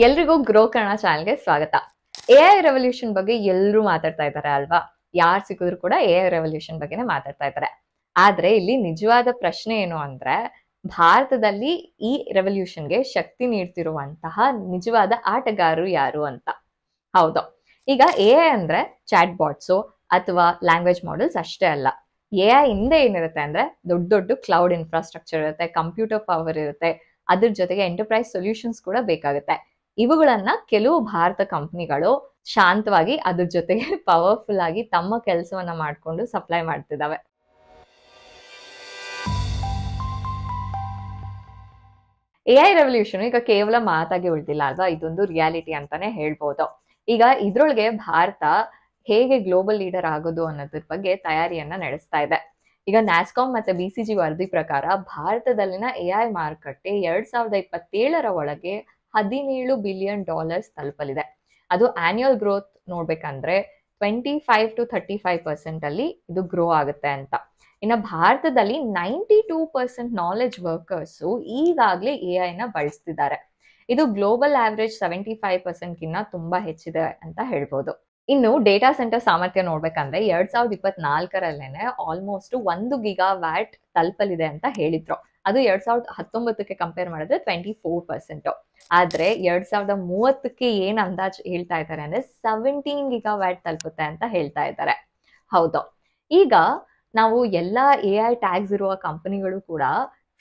ಎಲ್ರಿಗೂ ಗ್ರೋ ಕನ್ನಡ ಚಾನೆಲ್ಗೆ ಸ್ವಾಗತ. ಎಐ ರೆವಲ್ಯೂಷನ್ ಬಗ್ಗೆ ಎಲ್ಲರೂ ಮಾತಾಡ್ತಾ ಇದ್ದಾರೆ ಅಲ್ವಾ? ಯಾರು ಸಿಕ್ಕಿದ್ರು ಕೂಡ ಎಐ ರೆವಲ್ಯೂಷನ್ ಬಗ್ಗೆನೇ ಮಾತಾಡ್ತಾ ಇದ್ದಾರೆ. ಆದ್ರೆ ಇಲ್ಲಿ ನಿಜವಾದ ಪ್ರಶ್ನೆ ಏನು ಅಂದ್ರೆ, ಭಾರತದಲ್ಲಿ ಈ ರೆವಲ್ಯೂಷನ್ಗೆ ಶಕ್ತಿ ನೀಡ್ತಿರುವಂತಹ ನಿಜವಾದ ಆಟಗಾರರು ಯಾರು ಅಂತ. ಹೌದು, ಈಗ ಎಐ ಅಂದ್ರೆ ಚಾಟ್ ಬಾಟ್ಸು ಅಥವಾ ಲ್ಯಾಂಗ್ವೇಜ್ ಮಾಡೆಲ್ಸ್ ಅಷ್ಟೇ ಅಲ್ಲ. ಎಐ ಹಿಂದೆ ಏನಿರುತ್ತೆ ಅಂದ್ರೆ ದೊಡ್ಡ ದೊಡ್ಡ ಕ್ಲೌಡ್ ಇನ್ಫ್ರಾಸ್ಟ್ರಕ್ಚರ್ ಇರುತ್ತೆ, ಕಂಪ್ಯೂಟರ್ ಪವರ್ ಇರುತ್ತೆ, ಅದ್ರ ಜೊತೆಗೆ ಎಂಟರ್ಪ್ರೈಸ್ ಸೊಲ್ಯೂಷನ್ಸ್ ಕೂಡ ಬೇಕಾಗುತ್ತೆ. ಇವುಗಳನ್ನ ಕೆಲವು ಭಾರತ ಕಂಪನಿಗಳು ಶಾಂತವಾಗಿ ಅದ್ರ ಜೊತೆಗೆ ಪವರ್ಫುಲ್ ಆಗಿ ತಮ್ಮ ಕೆಲಸವನ್ನ ಮಾಡ್ಕೊಂಡು ಸಪ್ಲೈ ಮಾಡ್ತಿದ್ದಾವೆ. ಎಐ ರೆವಲ್ಯೂಷನ್ ಈಗ ಕೇವಲ ಮಾತಾಗಿ ಉಳಿದಿಲ್ಲ ಅಲ್ವಾ, ಇದೊಂದು ರಿಯಾಲಿಟಿ ಅಂತಾನೆ ಹೇಳ್ಬೋದು. ಈಗ ಇದ್ರೊಳಗೆ ಭಾರತ ಹೇಗೆ ಗ್ಲೋಬಲ್ ಲೀಡರ್ ಆಗೋದು ಅನ್ನೋದ್ರ ಬಗ್ಗೆ ತಯಾರಿಯನ್ನ ನಡೆಸ್ತಾ ಇದೆ. ಈಗ ನ್ಯಾಸ್ಕಾಮ್ ಮತ್ತೆ ಬಿಸಿಜಿ ವರದಿ ಪ್ರಕಾರ ಭಾರತದಲ್ಲಿನ ಎಐ ಮಾರುಕಟ್ಟೆ 2027 ಒಳಗೆ $17 ಬಿಲಿಯನ್ ತಲುಪಲಿದೆ. ಅದು ಆನ್ಯುಯಲ್ ಗ್ರೋತ್ ನೋಡ್ಬೇಕಂದ್ರೆ 25 to 35% ಅಲ್ಲಿ ಇದು ಗ್ರೋ ಆಗುತ್ತೆ ಅಂತ. ಇನ್ನು ಭಾರತದಲ್ಲಿ 92% ನಾಲೆಜ್ ವರ್ಕರ್ಸ್ ಈಗಾಗಲೇ ಎಐ ನ ಬಳಸ್ತಿದ್ದಾರೆ. ಇದು ಗ್ಲೋಬಲ್ ಆವರೇಜ್ 75% ಗಿನ್ನ ತುಂಬಾ ಹೆಚ್ಚಿದೆ ಅಂತ ಹೇಳ್ಬೋದು. ಇನ್ನು ಡೇಟಾ ಸೆಂಟರ್ ಸಾಮರ್ಥ್ಯ ನೋಡ್ಬೇಕಂದ್ರೆ 2024 ಆಲ್ಮೋಸ್ಟ್ 1 ಗಿಗಾವ್ಯಾಟ್ ತಲುಪಲಿದೆ ಅಂತ ಹೇಳಿದ್ರು. ಅದು 2019ಕ್ಕೆ ಕಂಪೇರ್ ಮಾಡಿದ್ರೆ 24%. ಆದ್ರೆ 2030ಕ್ಕೆ ಏನ್ ಅಂದಾಜ್ ಹೇಳ್ತಾ ಇದ್ದಾರೆ ಅಂದ್ರೆ 17 ಗಿಗಾವ್ಯಾಟ್ ತಲುಪುತ್ತೆ ಅಂತ ಹೇಳ್ತಾ ಇದ್ದಾರೆ. ಹೌದು, ಈಗ ನಾವು ಎಲ್ಲಾ ಎಐ ಟ್ಯಾಗ್ಸ್ ಇರುವ ಕಂಪನಿಗಳು ಕೂಡ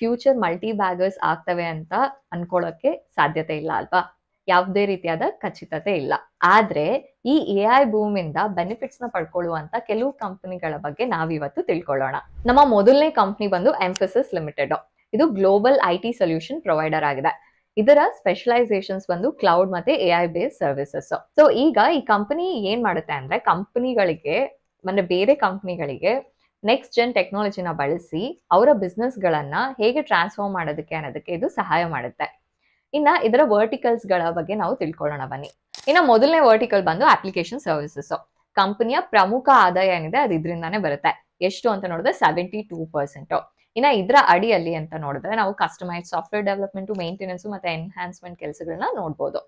ಫ್ಯೂಚರ್ ಮಲ್ಟಿ ಬ್ಯಾಗರ್ಸ್ ಆಗ್ತವೆ ಅಂತ ಅನ್ಕೊಳ್ಳೋಕೆ ಸಾಧ್ಯತೆ ಇಲ್ಲ ಅಲ್ವಾ? ಯಾವುದೇ ರೀತಿಯಾದ ಖಚಿತತೆ ಇಲ್ಲ. ಆದ್ರೆ ಈ ಎಐ ಬೂಮ್ ಇಂದ ಬೆನಿಫಿಟ್ಸ್ ನ ಪಡ್ಕೊಳ್ಳುವಂತ ಕೆಲವು ಕಂಪನಿಗಳ ಬಗ್ಗೆ ನಾವಿವತ್ತು ತಿಳ್ಕೊಳ್ಳೋಣ. ನಮ್ಮ ಮೊದಲನೇ ಕಂಪನಿ ಬಂದು ಎಂಫಸಿಸ್ ಲಿಮಿಟೆಡ್. ಇದು ಗ್ಲೋಬಲ್ ಐಟಿ ಸೊಲ್ಯೂಷನ್ ಪ್ರೊವೈಡರ್ ಆಗಿದೆ. ಇದರ ಸ್ಪೆಷಲೈಸೇಷನ್ಸ್ ಬಂದು ಕ್ಲೌಡ್ ಮತ್ತೆ ಎಐ ಬೇಸ್ಡ್ ಸರ್ವಿಸಸ್. ಸೊ ಈಗ ಈ ಕಂಪನಿ ಏನ್ ಮಾಡುತ್ತೆ ಅಂದ್ರೆ ಕಂಪನಿಗಳಿಗೆ ಅಂದ್ರೆ ಬೇರೆ ಕಂಪನಿಗಳಿಗೆ ನೆಕ್ಸ್ಟ್ ಜೆನ್ ಟೆಕ್ನಾಲಜಿನ ಬಳಸಿ ಅವರ ಬಿಸ್ನೆಸ್ ಗಳನ್ನ ಹೇಗೆ ಟ್ರಾನ್ಸ್ಫಾರ್ಮ್ ಮಾಡೋದಕ್ಕೆ ಅನ್ನೋದಕ್ಕೆ ಇದು ಸಹಾಯ ಮಾಡುತ್ತೆ. ಇನ್ನ ಇದರ ವರ್ಟಿಕಲ್ಸ್ ಗಳ ಬಗ್ಗೆ ನಾವು ತಿಳ್ಕೊಳ್ಳೋಣ ಬನ್ನಿ. ಇನ್ನ ಮೊದಲನೇ ವರ್ಟಿಕಲ್ ಬಂದು ಅಪ್ಲಿಕೇಶನ್ ಸರ್ವಿಸಸ್. ಕಂಪನಿಯ ಪ್ರಮುಖ ಆದಾಯ ಏನಿದೆ ಅದು ಇದರಿಂದಾನೇ ಬರುತ್ತೆ. ಎಷ್ಟು ಅಂತ ನೋಡಿದ್ರೆ 72%. ಇನ್ನ ಇದರ ಅಡಿಯಲ್ಲಿ ಅಂತ ನೋಡಿದ್ರೆ ನಾವು ಕಸ್ಟಮೈಸ್ ಸಾಫ್ಟ್ವೇರ್ ಡೆವಲಪ್ಮೆಂಟ್, ಮೇಂಟೆನೆನ್ಸ್ ಮತ್ತೆ ಎನ್ಹಾನ್ಸ್ಮೆಂಟ್ ಕೆಲಸಗಳನ್ನ ನೋಡ್ಬೋದು.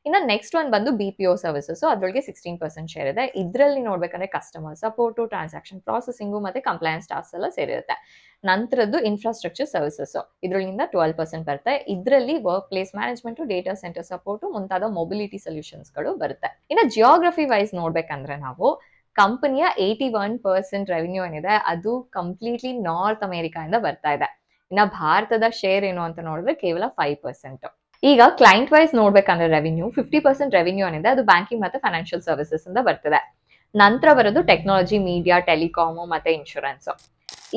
ಇನ್ನ ನೆಕ್ಸ್ಟ್ ಒನ್ ಬಂದು BPO ಸರ್ವಿಸಸ್. ಅದ್ರೊಳಗೆ 16% ಶೇರ್ ಇದೆ. ಇದರಲ್ಲಿ ನೋಡ್ಬೇಕಂದ್ರೆ ಕಸ್ಟಮರ್ ಸಪೋರ್ಟ್, ಟ್ರಾನ್ಸಾಕ್ಷನ್ ಪ್ರಾಸೆಸಿಂಗು ಮತ್ತೆ ಕಂಪ್ಲೈನ್ಸ್ ಟಾಸ್ಕ್ ಎಲ್ಲ ಸೇರಿರುತ್ತೆ. ನಂತರದ್ದು ಇನ್ಫ್ರಾಸ್ಟ್ರಕ್ಚರ್ ಸರ್ವಿಸಸ್. ಇದರಿಂದ 12% ಬರುತ್ತೆ. ಇದರಲ್ಲಿ work place management, data centre support ಮುಂತಾದ ಮೊಬಿಲಿಟಿ ಸೊಲ್ಯೂಷನ್ಸ್ ಗಳು ಬರುತ್ತೆ. ಇನ್ನು ಜಿಯೋಗ್ರಫಿ ವೈಸ್ ನೋಡ್ಬೇಕಂದ್ರೆ ನಾವು ಕಂಪನಿಯ 81% ರೆವಿನ್ಯೂ ಏನಿದೆ ಅದು ಕಂಪ್ಲೀಟ್ಲಿ ನಾರ್ತ್ ಅಮೆರಿಕಾದಿಂದ ಬರ್ತಾ ಇದೆ. ಇನ್ನ ಭಾರತದ ಶೇರ್ ಏನು ಅಂತ ನೋಡಿದ್ರೆ ಕೇವಲ 5%. ಈಗ ಕ್ಲೈಂಟ್ ವೈಸ್ ನೋಡ್ಬೇಕಂದ್ರೆ ರೆವಿನ್ಯೂ 50% ರೆವಿನ್ಯೂ ಏನಿದೆ ಅದು ಬ್ಯಾಂಕಿಂಗ್ ಮತ್ತೆ ಫೈನಾನ್ಷಿಯಲ್ ಸರ್ವಿಸಸ್ ಇಂದ ಬರ್ತಿದೆ. ನಂತರ ಬರೋದು ಟೆಕ್ನಾಲಜಿ, ಮೀಡಿಯಾ, ಟೆಲಿಕಾಮ್ ಮತ್ತೆ ಇನ್ಶೂರೆನ್ಸ್.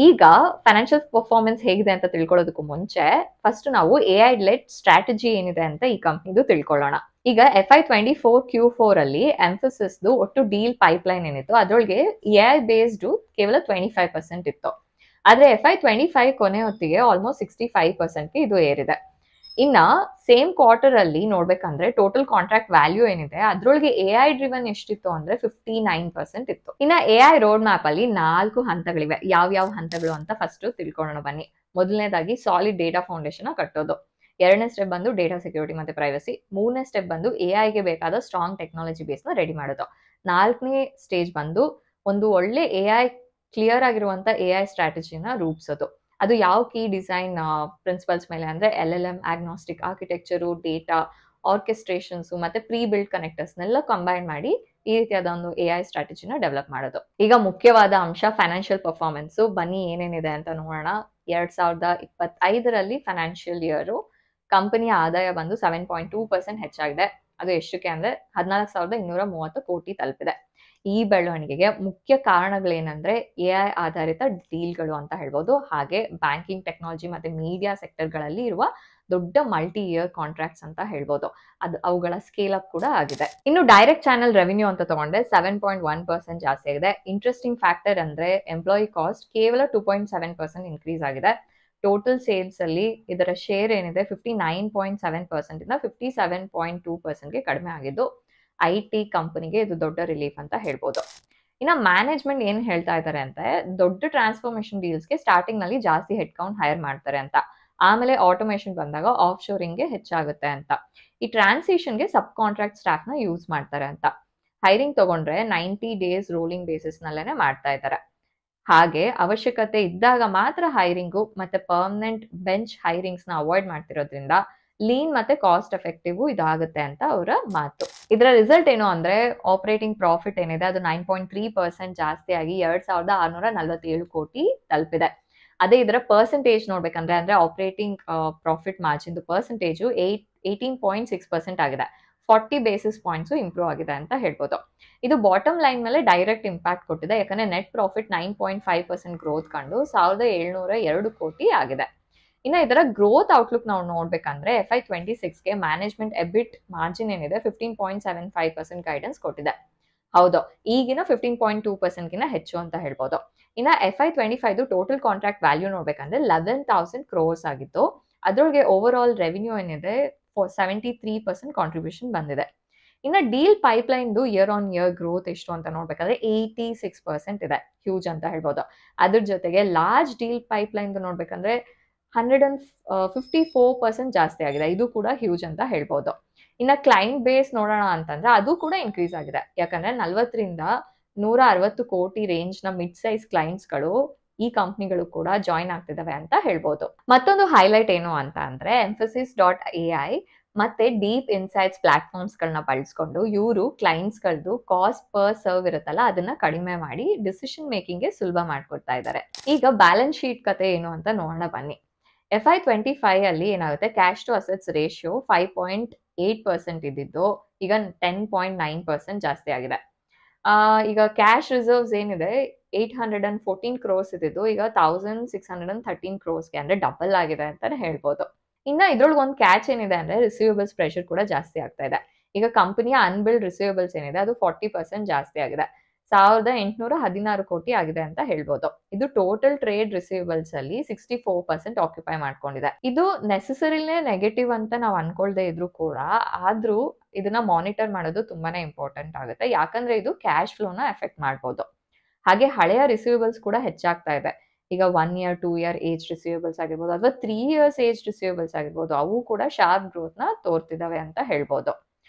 ಈಗ ಫೈನಾನ್ಷಿಯಲ್ ಪರ್ಫಾರ್ಮೆನ್ಸ್ ಹೇಗಿದೆ ಅಂತ ತಿಳ್ಕೊಳ್ಳೋದಕ್ಕೂ ಮುಂಚೆ ಫಸ್ಟ್ ನಾವು ಎಐ ಲೆಡ್ ಸ್ಟ್ರಾಟಜಿ ಏನಿದೆ ಅಂತ ಈ ಕಂಪ್ನಿದು ತಿಳ್ಕೊಳ್ಳೋಣ. ಈಗ FY24 Q4 ಅಲ್ಲಿ ಎಂಫಸಿಸ್ ಒಟ್ಟು ಡೀಲ್ ಪೈಪ್ಲೈನ್ ಏನಿತ್ತು ಅದ್ರೊಳಗೆ ಎಐ ಬೇಸ್ಡ್ ಕೇವಲ 25% ಇತ್ತು. ಆದ್ರೆ FY25 ಕೊನೆ ಹೊತ್ತಿಗೆ ಆಲ್ಮೋಸ್ಟ್ 65% ಇದು ಏರಿದೆ. ಇನ್ನ ಸೇಮ್ ಕ್ವಾರ್ಟರ್ ಅಲ್ಲಿ ನೋಡ್ಬೇಕಂದ್ರೆ ಟೋಟಲ್ ಕಾಂಟ್ರಾಕ್ಟ್ ವ್ಯಾಲ್ಯೂ ಏನಿದೆ ಅದ್ರೊಳಗೆ ಎಐ ಡ್ರಿವನ್ ಎಷ್ಟಿತ್ತು ಅಂದ್ರೆ 59% ಇತ್ತು. ಇನ್ನ ಎಐ ರೋಡ್ ಮ್ಯಾಪ್ ಅಲ್ಲಿ 4 ಹಂತಗಳಿವೆ. ಯಾವ ಹಂತಗಳು ಅಂತ ಫಸ್ಟ್ ತಿಳ್ಕೊಳ್ಳೋಣ ಬನ್ನಿ. ಮೊದಲನೇದಾಗಿ ಸಾಲಿಡ್ ಡೇಟಾ ಫೌಂಡೇಶನ್ ಕಟ್ಟೋದು. 2ನೇ ಸ್ಟೆಪ್ ಬಂದು ಡೇಟಾ ಸೆಕ್ಯೂರಿಟಿ ಮತ್ತೆ ಪ್ರೈವಸಿ. 3ನೇ ಸ್ಟೆಪ್ ಬಂದು ಎಐಗೆ ಬೇಕಾದ ಸ್ಟ್ರಾಂಗ್ ಟೆಕ್ನಾಲಜಿ ಬೇಸ್ ನ ರೆಡಿ ಮಾಡೋದು. 4ನೇ ಸ್ಟೇಜ್ ಬಂದು ಒಂದು ಒಳ್ಳೆ ಎಐ ಕ್ಲಿಯರ್ ಆಗಿರುವಂತ ಎಐ ಸ್ಟ್ರಾಟಜಿನ ರೂಪಿಸೋದು. ಅದು ಯಾವ ಕೀ ಡಿಸೈನ್ ಪ್ರಿನ್ಸಿಪಲ್ಸ್ ಮೇಲೆ ಅಂದ್ರೆ LLM, ಆಗ್ನಾಸ್ಟಿಕ್ ಆರ್ಕಿಟೆಕ್ಚರು, ಡೇಟಾ ಆರ್ಕೆಸ್ಟ್ರೇಷನ್ಸ್ ಮತ್ತೆ ಪ್ರೀ ಬಿಲ್ಡ್ ಕನೆಕ್ಟರ್ಸ್ನೆಲ್ಲ ಕಂಬೈನ್ ಮಾಡಿ ಈ ರೀತಿಯಾದ ಒಂದು ಎಐ ಸ್ಟ್ರಾಟಜಿನ ಡೆವಲಪ್ ಮಾಡೋದು. ಈಗ ಮುಖ್ಯವಾದ ಅಂಶ ಫೈನಾನ್ಷಿಯಲ್ ಪರ್ಫಾರ್ಮೆನ್ಸ್. ಬನ್ನಿ ಏನೇನಿದೆ ಅಂತ ನೋಡೋಣ. 2025ರಲ್ಲಿ ಫೈನಾನ್ಷಿಯಲ್ ಇಯರ್ ಕಂಪನಿಯ ಆದಾಯ ಬಂದು 7.2% ಹೆಚ್ಚಾಗಿದೆ. ಅದು ಎಷ್ಟಕ್ಕೆ ಅಂದ್ರೆ 14,230 ಕೋಟಿ ತಲುಪಿದೆ. ಈ ಬೆಳವಣಿಗೆಗೆ ಮುಖ್ಯ ಕಾರಣಗಳೇನಂದ್ರೆ ಎಐ ಆಧಾರಿತ ಡೀಲ್ಗಳು ಅಂತ ಹೇಳ್ಬೋದು. ಹಾಗೆ ಬ್ಯಾಂಕಿಂಗ್, ಟೆಕ್ನಾಲಜಿ ಮತ್ತೆ ಮೀಡಿಯಾ ಸೆಕ್ಟರ್ಗಳಲ್ಲಿ ಇರುವ ದೊಡ್ಡ ಮಲ್ಟಿ ಇಯರ್ ಕಾಂಟ್ರಾಕ್ಟ್ಸ್ ಅಂತ ಹೇಳ್ಬೋದು. ಅವುಗಳ ಸ್ಕೇಲ್ ಅಪ್ ಕೂಡ ಆಗಿದೆ. ಇನ್ನು ಡೈರೆಕ್ಟ್ ಚಾನೆಲ್ ರೆವಿನ್ಯೂ ಅಂತ ತಗೊಂಡ್ರೆ 7.1% ಜಾಸ್ತಿ ಆಗಿದೆ. ಇಂಟ್ರೆಸ್ಟಿಂಗ್ ಫ್ಯಾಕ್ಟರ್ ಅಂದ್ರೆ ಎಂಪ್ಲಾಯಿ ಕಾಸ್ಟ್ ಕೇವಲ 2.7% ಇನ್ಕ್ರೀಸ್ ಆಗಿದೆ. ಟೋಟಲ್ ಸೇಲ್ಸ್ ಅಲ್ಲಿ ಇದರ ಶೇರ್ ಏನಿದೆ 59.7% ಇಂದ 57.2%ಗೆ ಕಡಿಮೆ ಆಗಿದ್ದು ಐಟಿ ಕಂಪನಿಗೆ ಇದು ದೊಡ್ಡ ರಿಲೀಫ್ ಅಂತ ಹೇಳ್ಬೋದು. ಇನ್ನ ಮ್ಯಾನೇಜ್ಮೆಂಟ್ ಏನ್ ಹೇಳ್ತಾ ಇದ್ದಾರೆ ಅಂದ್ರೆ ದೊಡ್ಡ ಟ್ರಾನ್ಸ್ಫಾರ್ಮೇಶನ್ ಡೀಲ್ಸ್ಗೆ ಸ್ಟಾರ್ಟಿಂಗ್ ನಲ್ಲಿ ಜಾಸ್ತಿ ಹೆಡ್ ಕೌಂಟ್ ಹೈರ್ ಮಾಡ್ತಾರೆ ಅಂತ. ಆಮೇಲೆ ಆಟೋಮೇಷನ್ ಬಂದಾಗ ಆಫ್ ಶೋರಿಂಗ್ಗೆ ಹೆಚ್ಚಾಗುತ್ತೆ ಅಂತ. ಈ ಟ್ರಾನ್ಸಿಷನ್ಗೆ ಸಬ್ ಕಾಂಟ್ರಾಕ್ಟ್ ಸ್ಟಾಫ್ ನ ಯೂಸ್ ಮಾಡ್ತಾರೆ ಅಂತ. ಹೈರಿಂಗ್ ತಗೊಂಡ್ರೆ 90 ಡೇಸ್ ರೋಲಿಂಗ್ ಬೇಸಿಸ್ ನಲ್ಲೇನೆ ಮಾಡ್ತಾ ಇದ್ದಾರೆ. ಹಾಗೆ ಅವಶ್ಯಕತೆ ಇದ್ದಾಗ ಮಾತ್ರ ಹೈರಿಂಗು ಮತ್ತೆ ಪರ್ಮನೆಂಟ್ ಬೆಂಚ್ ಹೈರಿಂಗ್ಸ್ ನ ಅವಾಯ್ಡ್ ಮಾಡ್ತಿರೋದ್ರಿಂದ ಲೀನ್ ಮತ್ತೆ ಕಾಸ್ಟ್ ಎಫೆಕ್ಟಿವ್ ಇದಾಗುತ್ತೆ ಅಂತ ಅವರ ಮಾತು. ಇದರ ರಿಸಲ್ಟ್ ಏನು ಅಂದ್ರೆ ಆಪರೇಟಿಂಗ್ ಪ್ರಾಫಿಟ್ ಏನಿದೆ ಅದು 9.3% ಜಾಸ್ತಿ ಆಗಿ 2647 ಕೋಟಿ ತಲುಪಿದೆ. ಅದೇ ಇದರ ಪರ್ಸೆಂಟೇಜ್ ನೋಡ್ಬೇಕಂದ್ರೆ ಅಂದ್ರೆ ಆಪರೇಟಿಂಗ್ ಪ್ರಾಫಿಟ್ ಮಾರ್ಜಿನ್ ಪರ್ಸೆಂಟೇಜ್ 18.6% ಆಗಿದೆ. 40 ಬೇಸಿಸ್ ಪಾಯಿಂಟ್ಸ್ ಇಂಪ್ರೂವ್ ಆಗಿದೆ ಅಂತ ಹೇಳ್ಬೋದು. ಇದು ಬಾಟಮ್ ಲೈನ್ ಮೇಲೆ ಡೈರೆಕ್ಟ್ ಇಂಪ್ಯಾಕ್ಟ್ ಕೊಟ್ಟಿದೆ, ಯಾಕಂದ್ರೆ ನೆಟ್ ಪ್ರಾಫಿಟ್ 9.5% ಗ್ರೋತ್ ಕಂಡು 1702 ಕೋಟಿ ಆಗಿದೆ. ಇನ್ನು ಇದರ ಗ್ರೋತ್ ಔಟ್ಲುಕ್ ನಾವು ನೋಡ್ಬೇಕಂದ್ರೆ FY26ಗೆ ಮ್ಯಾನೇಜ್ಮೆಂಟ್ ಎಬಿಟ್ ಮಾರ್ಜಿನ್ ಏನಿದೆ 15.75% ಗೈಡೆನ್ಸ್ ಕೊಟ್ಟಿದೆ. ಹೌದು, ಈಗಿನ 15.2% ಗಿನ ಹೆಚ್ಚು ಅಂತ ಹೇಳ್ಬೋದು. ಇನ್ನ FY25 ಟೋಟಲ್ ಕಾಂಟ್ರಾಕ್ಟ್ ವ್ಯಾಲ್ಯೂ ನೋಡ್ಬೇಕಂದ್ರೆ 11,000 crores ಆಗಿತ್ತು. ಅದ್ರೊಳಗೆ ಓವರ್ ಆಲ್ ರೆವಿನ್ಯೂ ಏನಿದೆ 73% ಕಾಂಟ್ರಿಬ್ಯೂಷನ್ ಬಂದಿದೆ. ಇನ್ನ deal pipeline year on year growth ಎಷ್ಟು ಅಂತ ನೋಡ್ಬೇಕಾದ್ರೆ 86% ಇದೆ, ಹ್ಯೂಜ್ ಅಂತ ಹೇಳ್ಬೋದು. ಅದ್ರ ಜೊತೆಗೆ ಲಾರ್ಜ್ ಡೀಲ್ ಪೈಪ್ಲೈನ್ ನೋಡ್ಬೇಕಂದ್ರೆ 154% ಜಾಸ್ತಿ ಆಗಿದೆ, ಇದು ಕೂಡ ಹ್ಯೂಜ್ ಅಂತ ಹೇಳ್ಬೋದು. ಇನ್ನ ಕ್ಲೈಂಟ್ ಬೇಸ್ ನೋಡೋಣ ಅಂತಂದ್ರೆ ಅದು ಕೂಡ ಇನ್ಕ್ರೀಸ್ ಆಗಿದೆ, ಯಾಕಂದ್ರೆ 40ರಿಂದ 160 ಕೋಟಿ ರೇಂಜ್ ನ ಮಿಡ್ ಸೈಜ್ ಕ್ಲೈಂಟ್ಸ್ ಗಳು ಈ ಕಂಪ್ನಿಗಳು ಕೂಡ ಜಾಯಿನ್ ಆಗ್ತಿದಾವೆ ಅಂತ ಹೇಳ್ಬೋದು. ಮತ್ತೊಂದು ಹೈಲೈಟ್ ಏನು ಅಂತ ಅಂದ್ರೆ Mphasis.ai ಮತ್ತೆ ಡೀಪ್ ಇನ್ಸೈಟ್ಸ್ ಪ್ಲಾಟ್ಫಾರ್ಮ್ಸ್ ಗಳನ್ನ ಬಳಸ್ಕೊಂಡು ಇವರು ಕ್ಲೈಂಟ್ಸ್ ಗಳದ್ದು ಕಾಸ್ಟ್ ಪರ್ ಸರ್ವ್ ಇರುತ್ತಲ್ಲ ಅದನ್ನ ಕಡಿಮೆ ಮಾಡಿ ಡಿಸಿಷನ್ ಮೇಕಿಂಗ್ ಗೆ ಸುಲಭ ಮಾಡ್ಕೊಡ್ತಾ ಇದ್ದಾರೆ. ಈಗ ಬ್ಯಾಲೆನ್ಸ್ ಶೀಟ್ ಕತೆ ಏನು ಅಂತ ನೋಡೋಣ ಬನ್ನಿ. FY25 ಅಲ್ಲಿ ಏನಾಗುತ್ತೆ, ಕ್ಯಾಶ್ ಟು ಅಸೆಟ್ಸ್ ರೇಷಿಯೋ 5.8% ಇದ್ದಿದ್ದು ಈಗ 10.9% ಜಾಸ್ತಿ ಆಗಿದೆ. ಈಗ ಕ್ಯಾಶ್ ರಿಸರ್ವ್ಸ್ ಏನಿದೆ 814 crores ಇದ್ದಿದ್ದು ಈಗ 1613 crores ಅಂದ್ರೆ ಡಬಲ್ ಆಗಿದೆ ಅಂತಾನೆ ಹೇಳ್ಬೋದು. ಇನ್ನ ಇದ್ರೊಳಗೆ ಒಂದು ಕ್ಯಾಚ್ ಏನಿದೆ ಅಂದ್ರೆ ರಿಸೀವಬಲ್ಸ್ ಪ್ರೆಷರ್ ಕೂಡ ಜಾಸ್ತಿ ಆಗ್ತಾ ಇದೆ. ಈಗ ಕಂಪನಿಯ ಅನ್ಬಿಲ್ಡ್ ರಿಸೀವಬಲ್ಸ್ ಏನಿದೆ ಅದು 40% ಜಾಸ್ತಿ ಆಗಿದೆ, 1816 ಕೋಟಿ ಆಗಿದೆ ಅಂತ ಹೇಳ್ಬೋದು. ಇದು ಟೋಟಲ್ ಟ್ರೇಡ್ ರಿಸೀವಬಲ್ಸ್ ಅಲ್ಲಿ 64% ಆಕ್ಯುಪೈ ಮಾಡ್ಕೊಂಡಿದೆ. ಇದು ನೆಸೆಸರಿನೇ ನೆಗೆಟಿವ್ ಅಂತ ನಾವು ಅನ್ಕೊಳ್ದೆ ಇದ್ರು ಕೂಡ ಆದ್ರೂ ಇದನ್ನ ಮಾನಿಟರ್ ಮಾಡೋದು ತುಂಬಾನೇ ಇಂಪಾರ್ಟೆಂಟ್ ಆಗುತ್ತೆ, ಯಾಕಂದ್ರೆ ಇದು ಕ್ಯಾಶ್ ಫ್ಲೋನ ಎಫೆಕ್ಟ್ ಮಾಡ್ಬೋದು. ಹಾಗೆ ಹಳೆಯ ರಿಸೀವಬಲ್ಸ್ ಕೂಡ ಹೆಚ್ಚಾಗ್ತಾ ಇದೆ. ಈಗ 1 year 2 year ಏಜ್ ರಿಸೀವಬಲ್ಸ್ ಆಗಿರ್ಬೋದು ಅಥವಾ 3 years ಏಜ್ ರಿಸೀವಬಲ್ಸ್ ಆಗಿರ್ಬೋದು, ಅವು ಕೂಡ ಶಾರ್ಪ್ ಗ್ರೋತ್ ನ ತೋರ್ತಿದಾವೆ ಅಂತ ಹೇಳ್ಬೋದು.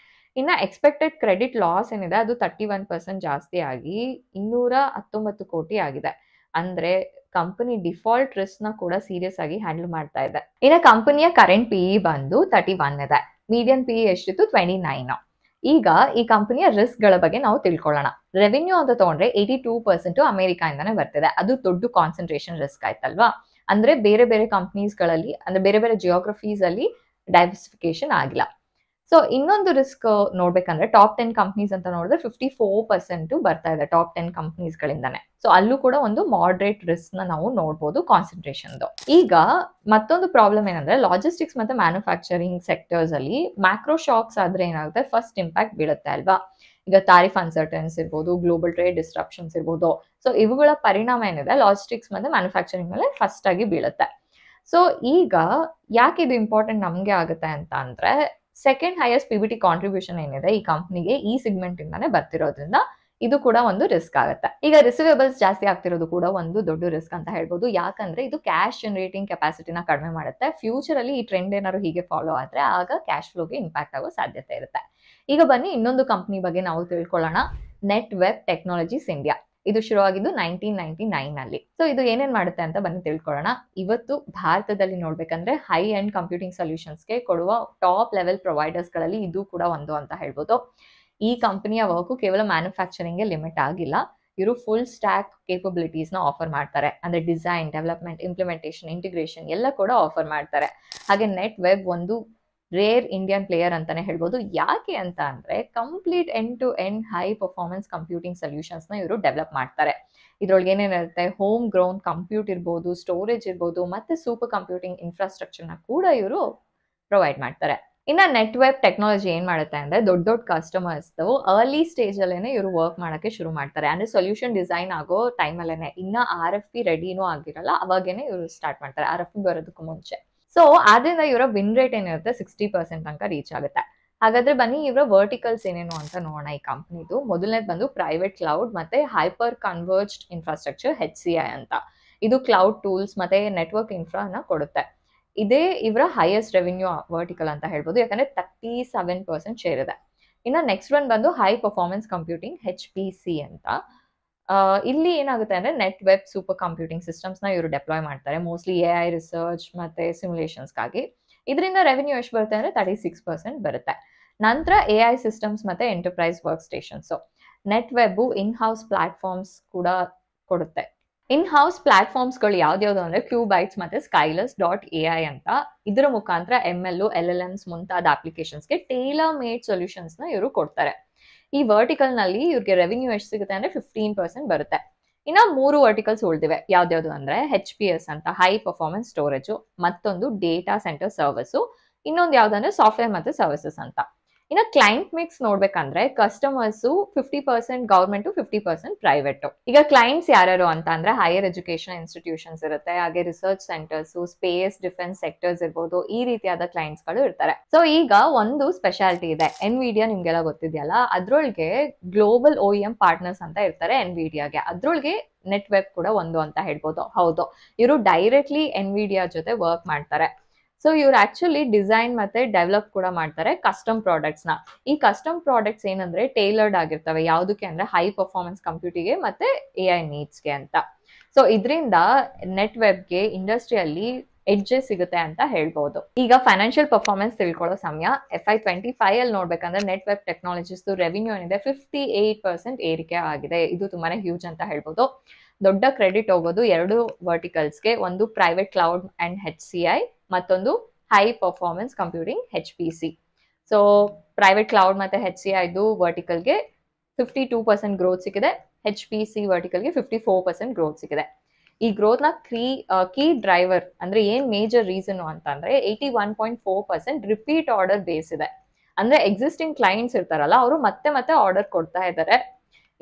ಇನ್ನ ಎಕ್ಸ್ಪೆಕ್ಟೆಡ್ ಕ್ರೆಡಿಟ್ ಲಾಸ್ ಏನಿದೆ ಅದು 31% ಜಾಸ್ತಿ ಆಗಿ 219 ಕೋಟಿ ಆಗಿದೆ. ಅಂದ್ರೆ ಕಂಪನಿ ಡಿಫಾಲ್ಟ್ ರಿಸ್ಕ್ ನ ಕೂಡ ಸೀರಿಯಸ್ ಆಗಿ ಹ್ಯಾಂಡಲ್ ಮಾಡ್ತಾ ಇದೆ. ಇನ್ನ ಕಂಪನಿಯ ಕರೆಂಟ್ PE ಬಂದು 31 ಇದೆ, ಮೀಡಿಯನ್ PE ಎಷ್ಟಿತ್ತು 29. ಈಗ ಈ ಕಂಪನಿಯ ರಿಸ್ಕ್ ಗಳ ಬಗ್ಗೆ ನಾವು ತಿಳ್ಕೊಳ್ಳೋಣ. ರೆವಿನ್ಯೂ ಅಂತ ತಗೊಂಡ್ರೆ 82% ಅಮೆರಿಕ ಇಂದಾನೆ ಬರ್ತಿದೆ, ಅದು ದೊಡ್ಡ ಕಾನ್ಸಂಟ್ರೇಷನ್ ರಿಸ್ಕ್ ಆಯ್ತಲ್ವಾ. ಅಂದ್ರೆ ಬೇರೆ ಬೇರೆ ಕಂಪನೀಸ್ ಗಳಲ್ಲಿ ಅಂದ್ರೆ ಬೇರೆ ಬೇರೆ ಜಿಯೋಗ್ರಫೀಸ್ ಅಲ್ಲಿ ಡೈವರ್ಸಿಫಿಕೇಶನ್ ಆಗಿಲ್ಲ. ಸೊ ಇನ್ನೊಂದು ರಿಸ್ಕ್ ನೋಡ್ಬೇಕಂದ್ರೆ ಟಾಪ್ 10 ಕಂಪನೀಸ್ ಅಂತ ನೋಡಿದ್ರೆ 54% ಬರ್ತಾ ಇದೆ ಟಾಪ್ 10 ಕಂಪನೀಸ್ ಗಳಿಂದಾನೆ. ಸೊ ಅಲ್ಲೂ ಕೂಡ ಒಂದು ಮಾಡರೇಟ್ ರಿಸ್ಕ್ ನ ನಾವು ನೋಡ್ಬೋದು ಕಾನ್ಸಂಟ್ರೇಷನ್. ಈಗ ಮತ್ತೊಂದು ಪ್ರಾಬ್ಲಮ್ ಏನಂದ್ರೆ ಲಾಜಿಸ್ಟಿಕ್ಸ್ ಮತ್ತೆ ಮ್ಯಾನುಫ್ಯಾಕ್ಚರಿಂಗ್ ಸೆಕ್ಟರ್ಸ್ ಅಲ್ಲಿ ಮ್ಯಾಕ್ರೋ ಶಾಕ್ಸ್ ಆದ್ರೆ ಏನಾಗುತ್ತೆ, ಫಸ್ಟ್ ಇಂಪ್ಯಾಕ್ಟ್ ಬೀಳುತ್ತೆ ಅಲ್ವಾ. ಈಗ ತಾರಿಫ್ ಅನ್ಸರ್ಟನ್ಸ್ ಇರ್ಬೋದು, ಗ್ಲೋಬಲ್ ಟ್ರೇಡ್ ಡಿಸ್ಟ್ರಪ್ಷನ್ಸ್ ಇರ್ಬೋದು, ಸೊ ಇವುಗಳ ಪರಿಣಾಮ ಏನಿದೆ ಲಾಜಿಸ್ಟಿಕ್ಸ್ ಮತ್ತೆ ಮ್ಯಾನುಫ್ಯಾಕ್ಚರಿಂಗ್ ಮೇಲೆ ಫಸ್ಟ್ ಆಗಿ ಬೀಳುತ್ತೆ. ಸೊ ಈಗ ಯಾಕೆ ಇದು ಇಂಪಾರ್ಟೆಂಟ್ ನಮ್ಗೆ ಆಗುತ್ತೆ ಅಂತ ಅಂದ್ರೆ ಸೆಕೆಂಡ್ ಹೈಯೆಸ್ಟ್ PBT ಕಾಂಟ್ರಿಬ್ಯೂಷನ್ ಏನಿದೆ ಈ ಕಂಪ್ನಿಗೆ ಈ ಸೆಗ್ಮೆಂಟ್ ಇಂದಾನೆ ಬರ್ತಿರೋದ್ರಿಂದ ಇದು ಕೂಡ ಒಂದು ರಿಸ್ಕ್ ಆಗುತ್ತೆ. ಈಗ ರಿಸೀವೇಬಲ್ಸ್ ಜಾಸ್ತಿ ಆಗ್ತಿರೋದು ಕೂಡ ಒಂದು ದೊಡ್ಡ ರಿಸ್ಕ್ ಅಂತ ಹೇಳ್ಬೋದು, ಯಾಕಂದ್ರೆ ಇದು ಕ್ಯಾಶ್ ಜನರೇಟಿಂಗ್ ಕೆಪಾಸಿಟಿನ ಕಡಿಮೆ ಮಾಡುತ್ತೆ. ಫ್ಯೂಚರ್ ಅಲ್ಲಿ ಈ ಟ್ರೆಂಡ್ ಏನಾದ್ರು ಹೀಗೆ ಫಾಲೋ ಆದ್ರೆ ಆಗ ಕ್ಯಾಶ್ ಫ್ಲೋಗೆ ಇಂಪ್ಯಾಕ್ಟ್ ಆಗೋ ಸಾಧ್ಯತೆ ಇರುತ್ತೆ. ಈಗ ಬನ್ನಿ ಇನ್ನೊಂದು ಕಂಪನಿ ಬಗ್ಗೆ ನಾವು ತಿಳ್ಕೊಳ್ಳೋಣ, ನೆಟ್ ವೆಬ್ ಟೆಕ್ನಾಲಜೀಸ್ ಇಂಡಿಯಾ. ಇದು ಶುರುವಾಗಿದ್ದು 1999 ನಲ್ಲಿ. ಸೊ ಇದು ಏನೇನ್ ಮಾಡುತ್ತೆ ಅಂತ ಬನ್ನಿ ತಿಳ್ಕೊಳ್ಳೋಣ. ಇವತ್ತು ಭಾರತದಲ್ಲಿ ನೋಡ್ಬೇಕಂದ್ರೆ ಹೈ ಎಂಡ್ ಕಂಪ್ಯೂಟಿಂಗ್ ಸೊಲ್ಯೂಷನ್ಸ್ಗೆ ಕೊಡುವ ಟಾಪ್ ಲೆವೆಲ್ ಪ್ರೊವೈಡರ್ಸ್ ಗಳಲ್ಲಿ ಇದು ಕೂಡ ಒಂದು ಅಂತ ಹೇಳ್ಬೋದು. ಈ ಕಂಪನಿಯ ವರ್ಕು ಕೇವಲ ಮ್ಯಾನುಫ್ಯಾಕ್ಚರಿಂಗ್ ಗೆ ಲಿಮಿಟ್ ಆಗಿಲ್ಲ, ಇವರು ಫುಲ್ ಸ್ಟ್ಯಾಕ್ ಕೇಪಬಿಲಿಟೀಸ್ ನ ಆಫರ್ ಮಾಡ್ತಾರೆ. ಅಂದ್ರೆ ಡಿಸೈನ್, ಡೆವಲಪ್ಮೆಂಟ್, ಇಂಪ್ಲಿಮೆಂಟೇಷನ್, ಇಂಟಿಗ್ರೇಷನ್ ಎಲ್ಲ ಕೂಡ ಆಫರ್ ಮಾಡ್ತಾರೆ. ಹಾಗೆ ನೆಟ್ ವೆಬ್ ಒಂದು ರೇರ್ ಇಂಡಿಯನ್ ಪ್ಲೇಯರ್ ಅಂತಾನೆ ಹೇಳ್ಬೋದು. ಯಾಕೆ ಅಂತ ಅಂದ್ರೆ complete end to end high performance computing solutions ನ ಇವರು ಡೆವಲಪ್ ಮಾಡ್ತಾರೆ. ಇದ್ರೊಳಗೆ ಏನೇನಿರುತ್ತೆ, ಹೋಮ್ ಗ್ರೌಂಡ್ ಕಂಪ್ಯೂಟ್ ಇರ್ಬೋದು, ಸ್ಟೋರೇಜ್ ಇರ್ಬೋದು, ಮತ್ತೆ ಸೂಪರ್ ಕಂಪ್ಯೂಟಿಂಗ್ ಇನ್ಫ್ರಾಸ್ಟ್ರಕ್ಚರ್ ನ ಕೂಡ ಇವರು ಪ್ರೊವೈಡ್ ಮಾಡ್ತಾರೆ. ಇನ್ನ ನೆಟ್ ವೆಬ್ ಟೆಕ್ನಾಲಜಿ ಏನ್ ಮಾಡುತ್ತೆ ಅಂದ್ರೆ ದೊಡ್ಡ ದೊಡ್ಡ ಕಸ್ಟಮರ್ಸ್ ಅರ್ಲಿ ಸ್ಟೇಜ್ ಅಲ್ಲೇನೆ ಇವರು ವರ್ಕ್ ಮಾಡಕ್ಕೆ ಶುರು ಮಾಡ್ತಾರೆ. ಅಂದ್ರೆ ಸೊಲ್ಯೂಷನ್ ಡಿಸೈನ್ ಆಗೋ ಟೈಮ್ ಅಲ್ಲೇನೆ, ಇನ್ನ RFP ರೆಡಿನೂ ಆಗಿರಲ್ಲ ಅವಾಗೇನೆ ಇವರು ಸ್ಟಾರ್ಟ್ ಮಾಡ್ತಾರೆ, RFP ಬರೋದಕ್ಕೂ ಮುಂಚೆ. ಸೊ ಆದ್ರಿಂದ ಇವರ ವಿನ್ ರೇಟ್ ಏನಿರುತ್ತೆ 60% ತನಕ ರೀಚ್ ಆಗುತ್ತೆ. ಹಾಗಾದ್ರೆ ಬನ್ನಿ ಇವರ ವರ್ಟಿಕಲ್ಸ್ ಏನೇನು ಅಂತ ನೋಡೋಣ ಈ ಕಂಪ್ನಿದು. ಮೊದಲನೇದು ಬಂದು ಪ್ರೈವೇಟ್ ಕ್ಲೌಡ್ ಮತ್ತೆ ಹೈಪರ್ ಕನ್ವರ್ಜ್ಡ್ ಇನ್ಫ್ರಾಸ್ಟ್ರಕ್ಚರ್ HCI ಅಂತ. ಇದು ಕ್ಲೌಡ್ ಟೂಲ್ಸ್ ಮತ್ತೆ ನೆಟ್ವರ್ಕ್ ಇನ್ಫ್ರಾನ ಕೊಡುತ್ತೆ. ಇದೇ ಇವರ ಹೈಯೆಸ್ಟ್ ರೆವಿನ್ಯೂ ವರ್ಟಿಕಲ್ ಅಂತ ಹೇಳ್ಬೋದು, ಯಾಕಂದ್ರೆ 37% ಶೇರ್ ಇದೆ. ಇನ್ನು ನೆಕ್ಸ್ಟ್ ಒನ್ ಬಂದು ಹೈ ಪರ್ಫಾರ್ಮೆನ್ಸ್ ಕಂಪ್ಯೂಟಿಂಗ್ HPC ಅಂತ. ಇಲ್ಲಿ ಏನಾಗುತ್ತೆ ಅಂದ್ರೆ net web super computing systems ನ ಇವರು ಡೆಪ್ಲಾಯ್ ಮಾಡ್ತಾರೆ, ಮೋಸ್ಟ್ಲಿ AI ರಿಸರ್ಚ್ ಮತ್ತೆ ಸಿಮ್ಯುಲೇಷನ್ಸ್ಗಾಗಿ. ಇದರಿಂದ ರೆವೆನ್ಯೂ ಎಷ್ಟು ಬರುತ್ತೆ ಅಂದ್ರೆ 36% ಬರುತ್ತೆ. ನಂತರ AI ಸಿಸ್ಟಮ್ಸ್ ಮತ್ತೆ enterprise work stations. Net web in house platforms ಕೂಡ ಕೊಡುತ್ತೆ. ಇನ್ ಹೌಸ್ ಪ್ಲಾಟ್ಫಾರ್ಮ್ಸ್ಗಳು ಯಾವ್ದ್ಯಾವ್ದು ಅಂದ್ರೆ ಕ್ಯೂಬೈಟ್ಸ್ ಮತ್ತೆ Skylus.ai ಅಂತ. ಇದರ ಮುಖಾಂತರ ML, LLMs ಮುಂತಾದ ಅಪ್ಲಿಕೇಶನ್ಸ್ಗೆ ಟೇಲರ್ ಮೇಡ್ ಸೊಲ್ಯೂಷನ್ಸ್ ನ ಇವರು ಕೊಡ್ತಾರೆ. ಈ ವರ್ಟಿಕಲ್ ನಲ್ಲಿ ಇವ್ರಿಗೆ ರೆವಿನ್ಯೂ ಎಷ್ಟು ಸಿಗುತ್ತೆ ಅಂದ್ರೆ 15% ಬರುತ್ತೆ. ಇನ್ನ 3 ವರ್ಟಿಕಲ್ಸ್ ಉಳಿದಿವೆ. ಯಾವ್ದ್ಯಾವ್ದು ಅಂದ್ರೆ HPS ಅಂತ, ಹೈ ಪರ್ಫಾರ್ಮೆನ್ಸ್ ಸ್ಟೋರೇಜ್, ಮತ್ತೊಂದು ಡೇಟಾ ಸೆಂಟರ್ ಸರ್ವಿಸ್, ಇನ್ನೊಂದು ಯಾವ್ದಂದ್ರೆ ಸಾಫ್ಟ್ವೇರ್ ಮತ್ತೆ ಸರ್ವಿಸಸ್ ಅಂತ. ಇನ್ನು ಕ್ಲೈಂಟ್ ಮಿಕ್ಸ್ ನೋಡ್ಬೇಕಂದ್ರೆ ಕಸ್ಟಮರ್ಸ್ 50% ಗವರ್ಮೆಂಟ್, 50% ಪ್ರೈವೇಟ್. ಈಗ ಕ್ಲೈಂಟ್ಸ್ ಯಾರ್ಯಾರು ಅಂತ ಅಂದ್ರೆ ಹೈಯರ್ ಎಜುಕೇಶನ್ ಇನ್ಸ್ಟಿಟ್ಯೂಷನ್ಸ್ ಇರುತ್ತೆ, ಹಾಗೆ research centres, space defence sectors ಇರ್ಬೋದು, ಈ ರೀತಿಯಾದ ಕ್ಲೈಂಟ್ಸ್ ಗಳು ಇರ್ತಾರೆ. ಸೊ ಈಗ ಒಂದು ಸ್ಪೆಷಾಲಿಟಿ ಇದೆ, ಎನ್ವಿಡಿಯಾ ನಿಮ್ಗೆಲ್ಲ ಗೊತ್ತಿದೆಯಲ್ಲ, ಅದ್ರೊಳಗೆ ಗ್ಲೋಬಲ್ OEM ಪಾರ್ಟ್ನರ್ಸ್ ಅಂತ ಇರ್ತಾರೆ ಎನ್ವಿಡಿಯಾಗೆ. ಅದ್ರೊಳಗೆ ನೆಟ್ ವೆಬ್ ಕೂಡ ಒಂದು ಅಂತ ಹೇಳ್ಬೋದು. ಹೌದು, ಇವರು ಡೈರೆಕ್ಟ್ಲಿ ಎನ್ವಿಡಿಯಾ ಜೊತೆ ವರ್ಕ್ ಮಾಡ್ತಾರೆ. ಸೊ ಇವ್ರು ಆಕ್ಚುಲಿ ಡಿಸೈನ್ ಮತ್ತೆ ಡೆವಲಪ್ ಕೂಡ ಮಾಡ್ತಾರೆ ಕಸ್ಟಮ್ ಪ್ರಾಡಕ್ಟ್ಸ್ ನ. ಈ ಕಸ್ಟಮ್ ಪ್ರಾಡಕ್ಟ್ಸ್ ಏನಂದ್ರೆ ಟೈಲರ್ಡ್ ಆಗಿರ್ತವೆ, ಯಾವ್ದಕ್ಕೆ ಅಂದ್ರೆ ಹೈ ಪರ್ಫಾರ್ಮೆನ್ಸ್ ಕಂಪ್ಯೂಟಿಂಗ್ಗೆ ಮತ್ತೆ AI ನೀಡ್ಸ್ಗೆ ಅಂತ. ಸೊ ಇದರಿಂದ ನೆಟ್ ವೆಬ್ಗೆ ಇಂಡಸ್ಟ್ರಿಯಲ್ಲಿ ಎಡ್ಜೆ ಸಿಗುತ್ತೆ ಅಂತ ಹೇಳ್ಬಹುದು. ಈಗ ಫೈನಾನ್ಷಿಯಲ್ ಪರ್ಫಾರ್ಮೆನ್ಸ್ ತಿಳ್ಕೊಳ್ಳೋ ಸಮಯ. FY25 ಅಲ್ಲಿ ನೋಡ್ಬೇಕಂದ್ರೆ ನೆಟ್ ವೆಬ್ ಟೆಕ್ನಾಲಜೀಸ್ ರೆವಿನ್ಯೂ ಏನಿದೆ 58% ಏರಿಕೆ ಆಗಿದೆ. ಇದು ತುಂಬಾನೇ ಹ್ಯೂಜ್ ಅಂತ ಹೇಳ್ಬೋದು. ದೊಡ್ಡ ಕ್ರೆಡಿಟ್ ಹೋಗೋದು 2 ವರ್ಟಿಕಲ್ಸ್ಗೆ, ಒಂದು ಪ್ರೈವೇಟ್ ಕ್ಲೌಡ್ ಅಂಡ್ HCI, ಮತ್ತೊಂದು high performance computing HPC. So private cloud ಮತ್ತೆ HCI ವರ್ಟಿಕಲ್ಗೆ 52% ಗ್ರೋತ್ ಸಿಕ್ಕಿದೆ, HPC ವರ್ಟಿಕಲ್ಗೆ 54% ಗ್ರೋತ್ ಸಿಕ್ಕಿದೆ. ಈ ಗ್ರೋತ್ ನ ಕೀ ಡ್ರೈವರ್ ಅಂದ್ರೆ ಏನ್ ಮೇಜರ್ ರೀಸನ್ ಅಂತಂದ್ರೆ 81.4% ರಿಪೀಟ್ ಆರ್ಡರ್ ಬೇಸ್ ಇದೆ. ಅಂದ್ರೆ ಎಕ್ಸಿಸ್ಟಿಂಗ್ ಕ್ಲೈಂಟ್ಸ್ ಇರ್ತಾರಲ್ಲ, ಅವರು ಮತ್ತೆ ಮತ್ತೆ ಆರ್ಡರ್ ಕೊಡ್ತಾ ಇದ್ದಾರೆ.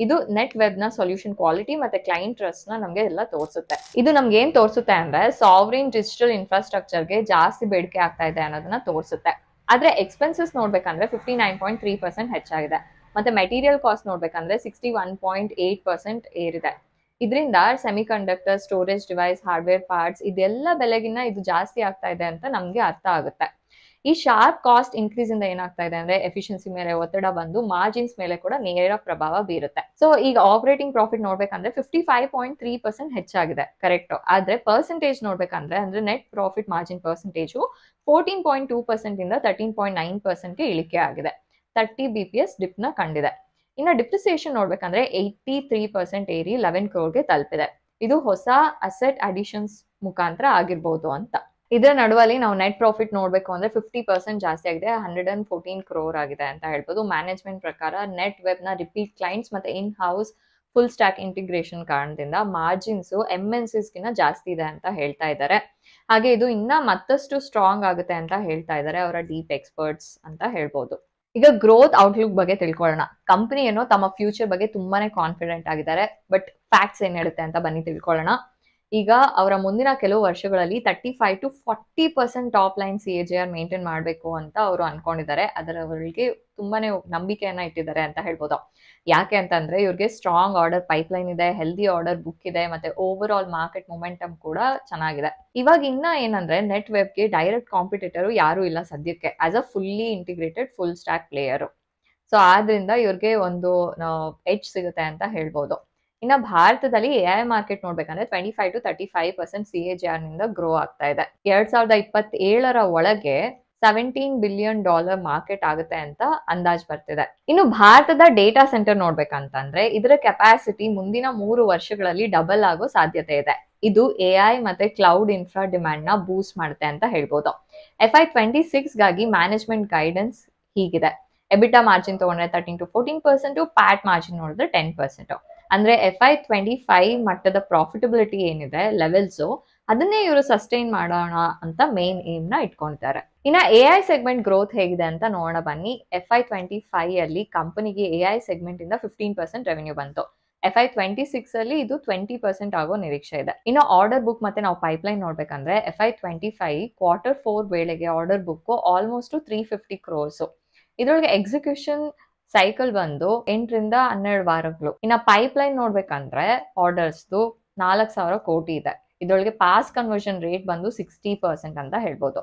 ಇದು ನೆಟ್ ವೆಬ್ ನ ಸೊಲ್ಯೂಷನ್ ಕ್ವಾಲಿಟಿ ಮತ್ತೆ ಕ್ಲೈಂಟ್ ಟ್ರಸ್ಟ್ ನ ನಮ್ಗೆ ಎಲ್ಲ ತೋರಿಸುತ್ತೆ. ಇದು ನಮ್ಗೆ ಏನ್ ತೋರಿಸುತ್ತೆ ಅಂದ್ರೆ ಸಾವರಿನ್ ಡಿಜಿಟಲ್ ಇನ್ಫ್ರಾಸ್ಟ್ರಕ್ಚರ್ಗೆ ಜಾಸ್ತಿ ಬೇಡಿಕೆ ಆಗ್ತಾ ಇದೆ ಅನ್ನೋದನ್ನ ತೋರಿಸುತ್ತೆ. ಆದ್ರೆ ಎಕ್ಸ್ಪೆನ್ಸಸ್ ನೋಡ್ಬೇಕಂದ್ರೆ 59.3% ಹೆಚ್ಚಾಗಿದೆ. ಮತ್ತೆ ಮೆಟೀರಿಯಲ್ ಕಾಸ್ಟ್ ನೋಡ್ಬೇಕಂದ್ರೆ 61.8% ಏರಿದೆ. ಇದರಿಂದ semiconductor, storage device, hardware parts ಇದೆಲ್ಲ ಬೆಲೆಗಿನ್ನ ಇದು ಜಾಸ್ತಿ ಆಗ್ತಾ ಇದೆ ಅಂತ ನಮ್ಗೆ ಅರ್ಥ ಆಗುತ್ತೆ. ಈ ಶಾರ್ಪ್ ಕಾಸ್ಟ್ ಇನ್ಕ್ರೀಸ್ ಇಂದ ಏನಾಗ್ತಾ ಇದೆ ಅಂದ್ರೆ ಎಫಿಷಿಯನ್ಸಿ ಮೇಲೆ ಒತ್ತಡ ಬಂದು ಮಾರ್ಜಿನ್ಸ್ ಮೇಲೆ ಕೂಡ ನೇರ ಪ್ರಭಾವ ಬೀರುತ್ತೆ. ಸೊ ಈಗ ಆಪರೇಟಿಂಗ್ ಪ್ರಾಫಿಟ್ ನೋಡ್ಬೇಕಂದ್ರೆ 55.3% ಹೆಚ್ಚಾಗಿದೆ, ಕರೆಕ್ಟ್. ಆದ್ರೆ ಪರ್ಸೆಂಟೇಜ್ ನೋಡ್ಬೇಕಂದ್ರೆ ಅಂದ್ರೆ ನೆಟ್ ಪ್ರಾಫಿಟ್ ಮಾರ್ಜಿನ್ ಪರ್ಸೆಂಟೇಜು 14.2% ಇಂದ 13.9% ಇಳಿಕೆ ಆಗಿದೆ. 30 BPS ಡಿಪ್ ನ ಕಂಡಿದೆ. ಇನ್ನು ಡಿಪ್ರಿಸಿಯೇಷನ್ ನೋಡ್ಬೇಕಂದ್ರೆ 83% ಏರಿ 11 crore ತಲುಪಿದೆ. ಇದು ಹೊಸ ಅಸೆಟ್ ಅಡಿಷನ್ಸ್ ಮುಖಾಂತರ ಆಗಿರ್ಬೋದು ಅಂತ. ಇದರ ನಡುವಲ್ಲಿ ನಾವು ನೆಟ್ ಪ್ರಾಫಿಟ್ ನೋಡ್ಬೇಕು ಅಂದ್ರೆ 50% ಜಾಸ್ತಿ ಆಗಿದೆ, 114 crore ಆಗಿದೆ ಅಂತ ಹೇಳ್ಬೋದು. ಮ್ಯಾನೇಜ್ಮೆಂಟ್ ಪ್ರಕಾರ ನೆಟ್ ವೆಬ್ ನ ರಿಪೀಟ್ ಕ್ಲೈಂಟ್ಸ್ ಮತ್ತೆ in house full stack integration ಕಾರಣದಿಂದ ಮಾರ್ಜಿನ್ಸ್ MNCs ಗಿನ್ನ ಜಾಸ್ತಿ ಇದೆ ಅಂತ ಹೇಳ್ತಾ ಇದ್ದಾರೆ. ಹಾಗೆ ಇದು ಇನ್ನ ಮತ್ತಷ್ಟು ಸ್ಟ್ರಾಂಗ್ ಆಗುತ್ತೆ ಅಂತ ಹೇಳ್ತಾ ಇದ್ದಾರೆ ಅವರ ಡೀಪ್ ಎಕ್ಸ್ಪರ್ಟ್ಸ್ ಅಂತ ಹೇಳ್ಬೋದು. ಈಗ ಗ್ರೋತ್ ಔಟ್ಲುಕ್ ಬಗ್ಗೆ ತಿಳ್ಕೊಳ್ಳೋಣ. ಕಂಪನಿ ಏನೋ ತಮ್ಮ ಫ್ಯೂಚರ್ ಬಗ್ಗೆ ತುಂಬಾನೇ ಕಾನ್ಫಿಡೆಂಟ್ ಆಗಿದ್ದಾರೆ. ಬಟ್ ಫ್ಯಾಕ್ಟ್ಸ್ ಏನ್ ಹೇಳುತ್ತೆ ಅಂತ ಬನ್ನಿ ತಿಳ್ಕೊಳ್ಳೋಣ. ಈಗ ಅವರ ಮುಂದಿನ ಕೆಲವು ವರ್ಷಗಳಲ್ಲಿ 35 to 40% top line CAGR maintain ಮಾಡಬೇಕು ಅಂತ ಅವರು ಅನ್ಕೊಂಡಿದ್ದಾರೆ. ಅದರವರಿಗೆ ತುಂಬಾನೇ ನಂಬಿಕೆಯನ್ನ ಇಟ್ಟಿದ್ದಾರೆ ಅಂತ ಹೇಳ್ಬೋದು. ಯಾಕೆ ಅಂತಂದ್ರೆ ಇವ್ರಿಗೆ ಸ್ಟ್ರಾಂಗ್ ಆರ್ಡರ್ ಪೈಪ್ಲೈನ್ ಇದೆ, ಹೆಲ್ದಿ ಆರ್ಡರ್ ಬುಕ್ ಇದೆ, ಮತ್ತೆ ಓವರ್ ಆಲ್ ಮಾರ್ಕೆಟ್ ಮೊಮೆಂಟಮ್ ಕೂಡ ಚೆನ್ನಾಗಿದೆ. ಇವಾಗ ಇನ್ನ ಏನಂದ್ರೆ ನೆಟ್ ವೆಬ್ಗೆ ಡೈರೆಕ್ಟ್ ಕಾಂಪಿಟೇಟರ್ ಯಾರು ಇಲ್ಲ ಸದ್ಯಕ್ಕೆ, as a fully integrated full stack player. So ಆದ್ರಿಂದ ಇವ್ರಿಗೆ ಒಂದು ಎಡ್ಜ್ ಸಿಗುತ್ತೆ ಅಂತ ಹೇಳ್ಬೋದು. ಇನ್ನ ಭಾರತದಲ್ಲಿ AI ಮಾರ್ಕೆಟ್ ನೋಡ್ಬೇಕಂದ್ರೆ 25 to 35% CAGR ನಿಂದ ಗ್ರೋ ಆಗ್ತಾ ಇದೆ. 2027 ಒಳಗೆ $17 billion ಮಾರ್ಕೆಟ್ ಆಗುತ್ತೆ ಅಂತ ಅಂದಾಜ್ ಬರ್ತಿದೆ. ಇನ್ನು ಭಾರತದ ಡೇಟಾ ಸೆಂಟರ್ ನೋಡ್ಬೇಕಂತಂದ್ರೆ ಇದರ ಕೆಪಾಸಿಟಿ ಮುಂದಿನ 3 ವರ್ಷಗಳಲ್ಲಿ ಡಬಲ್ ಆಗೋ ಸಾಧ್ಯತೆ ಇದೆ. ಇದು AI ಮತ್ತೆ ಕ್ಲೌಡ್ ಇನ್ಫ್ರಾ ಡಿಮ್ಯಾಂಡ್ ನ ಬೂಸ್ಟ್ ಮಾಡುತ್ತೆ ಅಂತ ಹೇಳ್ಬೋದು. FY26 ಗಾಗಿ ಮ್ಯಾನೇಜ್ಮೆಂಟ್ ಗೈಡೆನ್ಸ್ ಹೀಗಿದೆ. ಎಬಿಟಾ ಮಾರ್ಜಿನ್ ತಗೊಂಡ್ರೆ 13 to 14%, ಪ್ಯಾಟ್ ಮಾರ್ಜಿನ್ ನೋಡಿದ್ರೆ 10%. ಅಂದ್ರೆ FY25 ಮಟ್ಟದ ಪ್ರಾಫಿಟಬಿಲಿಟಿ ಏನಿದೆ ಲೆವೆಲ್ಸ್, ಅದನ್ನೇ ಇವರು ಸಸ್ಟೈನ್ ಮಾಡೋಣ ಅಂತ ಮೇನ್ ಏಮ್ ನ ಇಟ್ಕೊಂಡಿದ್ದಾರೆ. ಇನ್ನ AI ಸೆಗ್ಮೆಂಟ್ ಗ್ರೋತ್ ಹೇಗಿದೆ ಅಂತ ನೋಡೋಣ ಬನ್ನಿ. FY25 ಅಲ್ಲಿ ಕಂಪನಿಗೆ AI ಸೆಗ್ಮೆಂಟ್ ಇಂದ 15% ರೆವೆನ್ಯೂ ಬಂತು. FY26 ಅಲ್ಲಿ ಇದು 20% ಆಗೋ ನಿರೀಕ್ಷೆ ಇದೆ. ಇನ್ನು ಆರ್ಡರ್ ಬುಕ್ ಮತ್ತೆ ನಾವು ಪೈಪ್ಲೈನ್ ನೋಡ್ಬೇಕಂದ್ರೆ FY25 Q4 ವೇಳೆಗೆ ಆರ್ಡರ್ ಬುಕ್ ಆಲ್ಮೋಸ್ಟ್ 350 crores. ಇದ್ರೊಳಗೆ ಎಕ್ಸಿಕ್ಯೂಷನ್ ಸೈಕಲ್ ಬಂದು 8 ರಿಂದ 12 ವಾರಗಳು. ಇನ್ನ ಪೈಪ್ಲೈನ್ ನೋಡ್ಬೇಕಂದ್ರೆ ಆರ್ಡರ್ಸ್ 4,000 ಕೋಟಿ ಇದೆ. ಇದರೊಳಗೆ ಪಾಸ್ ಕನ್ವರ್ಷನ್ ರೇಟ್ ಬಂದು 60% ಅಂತ ಹೇಳ್ಬೋದು.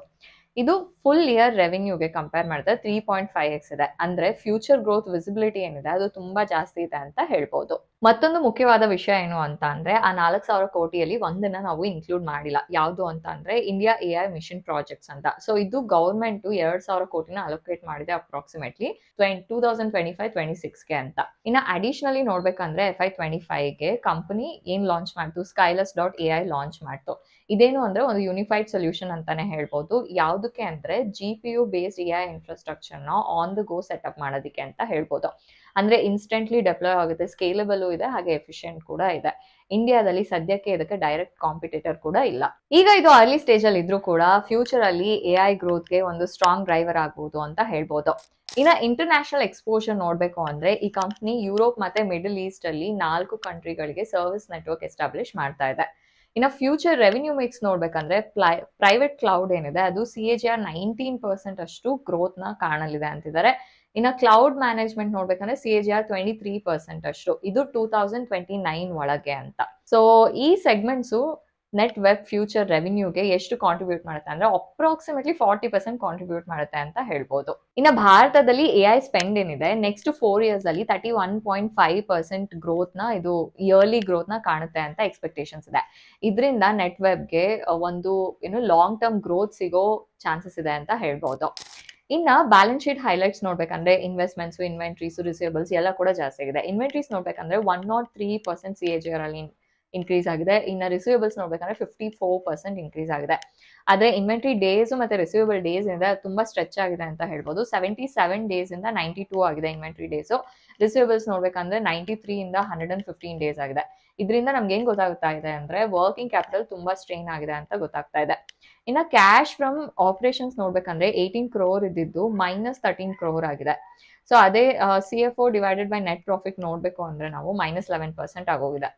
ಇದು ಫುಲ್ ಇಯರ್ ರೆವೆನ್ಯೂಗೆ ಕಂಪೇರ್ ಮಾಡಿದ್ರೆ 3.5x ಇದೆ. ಅಂದ್ರೆ ಫ್ಯೂಚರ್ ಗ್ರೋತ್ ವಿಸಿಬಿಲಿಟಿ ಏನಿದೆ ಅದು ತುಂಬಾ ಜಾಸ್ತಿ ಇದೆ ಅಂತ ಹೇಳ್ಬೋದು. ಮತ್ತೊಂದು ಮುಖ್ಯವಾದ ವಿಷಯ ಏನು ಅಂತ ಅಂದ್ರೆ ಆ 4,000 ಕೋಟಿಯಲ್ಲಿ ಒಂದನ್ನ ನಾವು ಇನ್ಕ್ಲೂಡ್ ಮಾಡಿಲ್ಲ. ಯಾವುದು ಅಂತ ಅಂದ್ರೆ ಇಂಡಿಯಾ AI ಮಿಷನ್ ಪ್ರಾಜೆಕ್ಟ್ಸ್ ಅಂತ. ಸೊ ಇದು ಗವರ್ಮೆಂಟ್ 2,000 ಕೋಟಿನ ಅಲೋಕೇಟ್ ಮಾಡಿದೆ ಅಪ್ರಾಕ್ಸಿಮೇಟ್ಲಿ 2025-26ಗೆ ಅಂತ. ಇನ್ನ ಅಡಿಷನಲಿ ನೋಡ್ಬೇಕಂದ್ರೆ FY25ಗೆ ಕಂಪನಿ ಏನ್ ಲಾಂಚ್ ಮಾಡ್ತು, Skylus.ai ಲಾಂಚ್ ಮಾಡ್ತು. ಇದೇನು ಅಂದ್ರೆ ಒಂದು ಯೂನಿಫೈಡ್ ಸೊಲ್ಯೂಷನ್ ಅಂತಾನೆ ಹೇಳ್ಬೋದು. ಯಾವ್ದಕ್ಕೆ ಅಂದ್ರೆ GPU ಬೇಸ್ಡ್ AI ಇನ್ಫ್ರಾಸ್ಟ್ರಕ್ಚರ್ ನ ಆನ್ ದ ಗೋ ಸೆಟಪ್ ಮಾಡೋದಕ್ಕೆ ಅಂತ ಹೇಳ್ಬೋದು. ಅಂದ್ರೆ ಇನ್ಸ್ಟೆಂಟ್ಲಿ ಡೆಪ್ಲಾಯ್ ಆಗುತ್ತೆ, ಸ್ಕೇಲಬಲ್ ಇದೆ, ಹಾಗೆ ಎಫಿಷಿಯಂಟ್ ಕೂಡ ಇದೆ. ಇಂಡಿಯಾದಲ್ಲಿ ಸದ್ಯಕ್ಕೆ ಇದಕ್ಕೆ ಡೈರೆಕ್ಟ್ ಕಾಂಪಿಟೇಟರ್ ಕೂಡ ಇಲ್ಲ. ಈಗ ಇದು ಅರ್ಲಿ ಸ್ಟೇಜ್ ಅಲ್ಲಿ ಇದ್ರೂ ಕೂಡ ಫ್ಯೂಚರ್ ಅಲ್ಲಿ AI ಗ್ರೋತ್ಗೆ ಒಂದು ಸ್ಟ್ರಾಂಗ್ ಡ್ರೈವರ್ ಆಗ್ಬೋದು ಅಂತ ಹೇಳ್ಬೋದು. ಇನ್ನ ಇಂಟರ್ನ್ಯಾಷನಲ್ ಎಕ್ಸ್ಪೋಜರ್ ನೋಡ್ಬೇಕು ಅಂದ್ರೆ ಈ ಕಂಪ್ನಿ ಯುರೋಪ್ ಮತ್ತೆ ಮಿಡಲ್ ಈಸ್ಟ್ ಅಲ್ಲಿ 4 ಕಂಟ್ರಿಗಳಿಗೆ ಸರ್ವಿಸ್ ನೆಟ್ವರ್ಕ್ ಎಸ್ಟಾಬ್ಲಿಷ್ ಮಾಡ್ತಾ ಇದೆ. ಇನ್ನ ಫ್ಯೂಚರ್ ರೆವಿನ್ಯೂ ಮಿಕ್ಸ್ ನೋಡ್ಬೇಕಂದ್ರೆ ಪ್ರೈವೇಟ್ ಕ್ಲೌಡ್ ಏನಿದೆ ಅದು CAGR 19% ಅಷ್ಟು ಗ್ರೋತ್ ನ ಕಾಣಲಿದೆ ಅಂತಿದ್ದಾರೆ. ಇನ್ನ ಕ್ಲೌಡ್ ಮ್ಯಾನೇಜ್ಮೆಂಟ್ ನೋಡ್ಬೇಕಂದ್ರೆ CAGR 23% ಅಷ್ಟು, ಇದು 2029 ಒಳಗೆ ಅಂತ. ಸೊ ಈ ಸೆಗ್ಮೆಂಟ್ಸು ನೆಟ್ ವೆಬ್ ಫ್ಯೂಚರ್ ರೆವಿನ್ಯೂಗೆ ಎಷ್ಟು ಕಾಂಟ್ರಿಬ್ಯೂಟ್ ಮಾಡುತ್ತೆ ಅಂದ್ರೆ ಅಪ್ರಾಕ್ಸಿಮೇಟ್ಲಿ 40% ಕಾಂಟ್ರಿಬ್ಯೂಟ್ ಮಾಡುತ್ತೆ ಅಂತ ಹೇಳ್ಬೋದು. ಇನ್ನ ಭಾರತದಲ್ಲಿ AI ಸ್ಪೆಂಡ್ ಏನಿದೆ ನೆಕ್ಸ್ಟ್ 4 ಇಯರ್ಸ್ ಅಲ್ಲಿ 31.5% ಗ್ರೋತ್ ನ ಇದು ಇಯರ್ಲಿ ಗ್ರೋತ್ ನ ಕಾಣುತ್ತೆ ಅಂತ ಎಕ್ಸ್ಪೆಕ್ಟೇಷನ್ಸ್ ಇದೆ. ಇದರಿಂದ ನೆಟ್ ವೆಬ್ಗೆ ಒಂದು ಲಾಂಗ್ ಟರ್ಮ್ ಗ್ರೋತ್ ಸಿಗೋ ಚಾನ್ಸಸ್ ಇದೆ ಅಂತ ಹೇಳ್ಬೋದು. ಇನ್ನ ಬ್ಯಾಲೆನ್ಸ್ ಶೀಟ್ ಹೈಲೈಟ್ಸ್ ನೋಡ್ಬೇಕಂದ್ರೆ ಇನ್ವೆಸ್ಟ್ಮೆಂಟ್ಸ್, ಇನ್ವೆಂಟ್ರೀಸ್, ರಿಸೀವಬಲ್ಸ್ ಎಲ್ಲ ಕೂಡ ಜಾಸ್ತಿ ಆಗಿದೆ. ಇನ್ವೆಂಟ್ರೀಸ್ ನೋಡ್ಬೇಕಂದ್ರೆ 103% CAGR ಅಲ್ಲಿ ಇನ್ಕ್ರೀಸ್ ಆಗಿದೆ. ಇನ್ನ ರಿಸೀವಬಲ್ಸ್ ನೋಡ್ಬೇಕಂದ್ರೆ 54% ಇನ್ಕ್ರೀಸ್ ಆಗಿದೆ. ಆದ್ರೆ ಇನ್ವೆಂಟ್ರಿ ಡೇಸ್ ಮತ್ತೆ ರಿಸೀವಬಲ್ ಡೇಸ್ ಇಂದ ತುಂಬಾ ಸ್ಟ್ರೆಚ್ ಆಗಿದೆ ಅಂತ ಹೇಳ್ಬೋದು. 77 ಡೇಸ್ ಇಂದ 92 ಆಗಿದೆ ಇನ್ವೆಂಟ್ರಿ ಡೇಸ್. ರಿಸೀವಬಲ್ಸ್ ನೋಡ್ಬೇಕಂದ್ರೆ 93 ಇಂದ 115 ಡೇಸ್ ಆಗಿದೆ. ಇದರಿಂದ ನಮ್ಗೆ ಏನ್ ಗೊತ್ತಾಗ್ತಾ ಇದೆ ಅಂದ್ರೆ ವರ್ಕಿಂಗ್ ಕ್ಯಾಪಿಟಲ್ ತುಂಬಾ ಸ್ಟ್ರೈನ್ ಆಗಿದೆ ಅಂತ ಗೊತ್ತಾಗ್ತಾ ಇದೆ. ಇನ್ನ ಕ್ಯಾಶ್ ಫ್ರಮ್ ಆಪರೇಷನ್ಸ್ ನೋಡ್ಬೇಕಂದ್ರೆ 18 crore ಇದ್ದಿದ್ದು -13 crore ಆಗಿದೆ. ಸೊ ಅದೇ CFO divided by net profit ನೋಡ್ಬೇಕು ಅಂದ್ರೆ ನಾವು -11% ಆಗೋಗಿದೆ.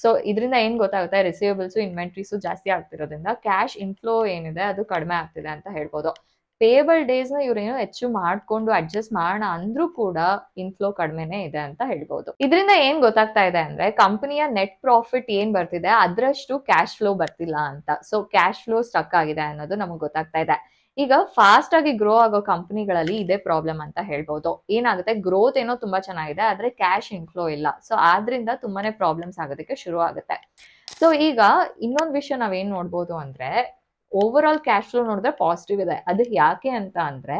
ಸೊ ಇದರಿಂದ ಏನ್ ಗೊತ್ತಾಗುತ್ತೆ, ರಿಸೀವಬಲ್ಸ್ ಇನ್ವೆಂಟ್ರೀಸ್ ಜಾಸ್ತಿ ಆಗ್ತಿರೋದ್ರಿಂದ ಕ್ಯಾಶ್ ಇನ್ಫ್ಲೋ ಏನಿದೆ ಅದು ಕಡಿಮೆ ಆಗ್ತಿದೆ ಅಂತ ಹೇಳ್ಬೋದು. ಪೇಬಲ್ ಡೇಸ್ ನ ಇವ್ರೇನೋ ಹೆಚ್ಚು ಮಾಡ್ಕೊಂಡು ಅಡ್ಜಸ್ಟ್ ಮಾಡೋಣ ಅಂದ್ರೂ ಕೂಡ ಇನ್ಫ್ಲೋ ಕಡಿಮೆನೆ ಇದೆ ಅಂತ ಹೇಳ್ಬೋದು. ಇದರಿಂದ ಏನ್ ಗೊತ್ತಾಗ್ತಾ ಇದೆ ಅಂದ್ರೆ ಕಂಪನಿಯ ನೆಟ್ ಪ್ರಾಫಿಟ್ ಏನ್ ಬರ್ತಿದೆ ಅದ್ರಷ್ಟು ಕ್ಯಾಶ್ ಫ್ಲೋ ಬರ್ತಿಲ್ಲ ಅಂತ. ಸೊ ಕ್ಯಾಶ್ ಫ್ಲೋ ಸ್ಟಕ್ ಆಗಿದೆ ಅನ್ನೋದು ನಮಗೆ ಗೊತ್ತಾಗ್ತಾ ಇದೆ. ಈಗ ಫಾಸ್ಟ್ ಆಗಿ ಗ್ರೋ ಆಗೋ ಕಂಪನಿಗಳಲ್ಲಿ ಇದೇ ಪ್ರಾಬ್ಲಮ್ ಅಂತ ಹೇಳ್ಬೋದು. ಏನಾಗುತ್ತೆ, ಗ್ರೋತ್ ಏನೋ ತುಂಬಾ ಚೆನ್ನಾಗಿದೆ ಆದ್ರೆ ಕ್ಯಾಶ್ ಇನ್ಫ್ಲೋ ಇಲ್ಲ. ಸೊ ಆದ್ರಿಂದ ತುಂಬಾನೇ ಪ್ರಾಬ್ಲಮ್ಸ್ ಆಗೋದಕ್ಕೆ ಶುರು ಆಗುತ್ತೆ. ಸೊ ಈಗ ಇನ್ನೊಂದು ವಿಷಯ ನಾವೇನ್ ನೋಡ್ಬೋದು ಅಂದ್ರೆ ಓವರ್ ಆಲ್ ಕ್ಯಾಶ್ ಫ್ಲೋ ನೋಡಿದ್ರೆ ಪಾಸಿಟಿವ್ ಇದೆ. ಅದಕ್ಕೆ ಯಾಕೆ ಅಂತ ಅಂದ್ರೆ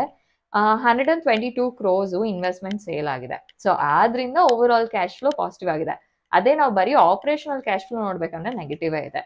122 crores ಇನ್ವೆಸ್ಟ್ಮೆಂಟ್ ಸೇಲ್ ಆಗಿದೆ. ಸೊ ಆದ್ರಿಂದ over all cash flow positive ಆಗಿದೆ. ಅದೇ ನಾವು ಬರೀ ಆಪರೇಷನಲ್ ಕ್ಯಾಶ್ ಫ್ಲೋ ನೋಡ್ಬೇಕಂದ್ರೆ ನೆಗೆಟಿವ್ ಇದೆ.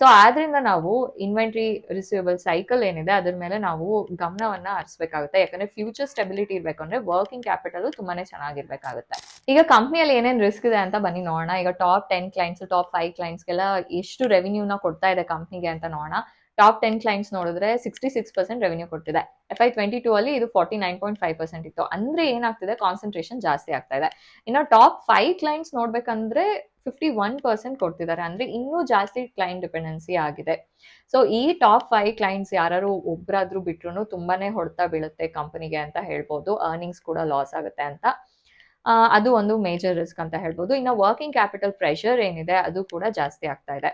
ಸೊ ಆದ್ರಿಂದ ನಾವು ಇನ್ವೆಂಟ್ರಿ ರಿಸೀವಬಲ್ ಸೈಕಲ್ ಏನಿದೆ ಅದ್ರ ಮೇಲೆ ನಾವು ಗಮನವನ್ನ ಹರಿಸಬೇಕಾಗುತ್ತೆ. ಯಾಕಂದ್ರೆ ಫ್ಯೂಚರ್ ಸ್ಟೆಬಿಲಿಟಿ ಇರ್ಬೇಕು ಅಂದ್ರೆ ವರ್ಕಿಂಗ್ ಕ್ಯಾಪಿಟಲ್ ತುಂಬಾನೇ ಚೆನ್ನಾಗಿರ್ಬೇಕಾಗುತ್ತೆ. ಈಗ ಕಂಪ್ನಿಯಲ್ಲಿ ಏನೇನ್ ರಿಸ್ಕ್ ಇದೆ ಅಂತ ಬನ್ನಿ ನೋಡೋಣ. ಈಗ ಟಾಪ್ 10 ಕ್ಲೈಂಟ್ಸ್, ಟಾಪ್ 5 ಕ್ಲೈಂಟ್ಸ್ಗೆಲ್ಲ ಎಷ್ಟು ರೆವಿನ್ಯೂನ ಕೊಡ್ತಾ ಇದೆ ಕಂಪ್ನಿಗೆ ಅಂತ ನೋಡೋಣ. ಟಾಪ್ 10 ಕ್ಲೈಂಟ್ಸ್ ನೋಡಿದ್ರೆ 66% ರೆವಿನ್ಯೂ ಕೊಡ್ತಿದೆ. FY22 ಅಲ್ಲಿ ಇದು 49.5% ಇತ್ತು. ಅಂದ್ರೆ ಏನಾಗ್ತಿದೆ, ಕಾನ್ಸಂಟ್ರೇಷನ್ ಜಾಸ್ತಿ ಆಗ್ತಾ ಇದೆ. ಇನ್ನು ಟಾಪ್ 5 ಕ್ಲೈಂಟ್ಸ್ ನೋಡ್ಬೇಕಂದ್ರೆ 51% ಕೊಡ್ತಿದ್ದಾರೆ. ಅಂದ್ರೆ ಇನ್ನೂ ಜಾಸ್ತಿ ಕ್ಲೈಂಟ್ ಡಿಪೆಂಡೆನ್ಸಿ ಆಗಿದೆ. ಸೊ ಈ ಟಾಪ್ 5 ಕ್ಲೈಂಟ್ಸ್ ಯಾರು ಒಬ್ರಾದ್ರೂ ಬಿಟ್ರು ತುಂಬಾನೇ ಹೊಡೆತ ಬೀಳುತ್ತೆ ಕಂಪನಿಗೆ ಅಂತ ಹೇಳ್ಬೋದು. ಅರ್ನಿಂಗ್ಸ್ ಕೂಡ ಲಾಸ್ ಆಗುತ್ತೆ ಅಂತ. ಅದು ಒಂದು ಮೇಜರ್ ರಿಸ್ಕ್ ಅಂತ ಹೇಳ್ಬೋದು. ಇನ್ನು ವರ್ಕಿಂಗ್ ಕ್ಯಾಪಿಟಲ್ ಪ್ರೆಷರ್ ಏನಿದೆ ಅದು ಕೂಡ ಜಾಸ್ತಿ ಆಗ್ತಾ ಇದೆ.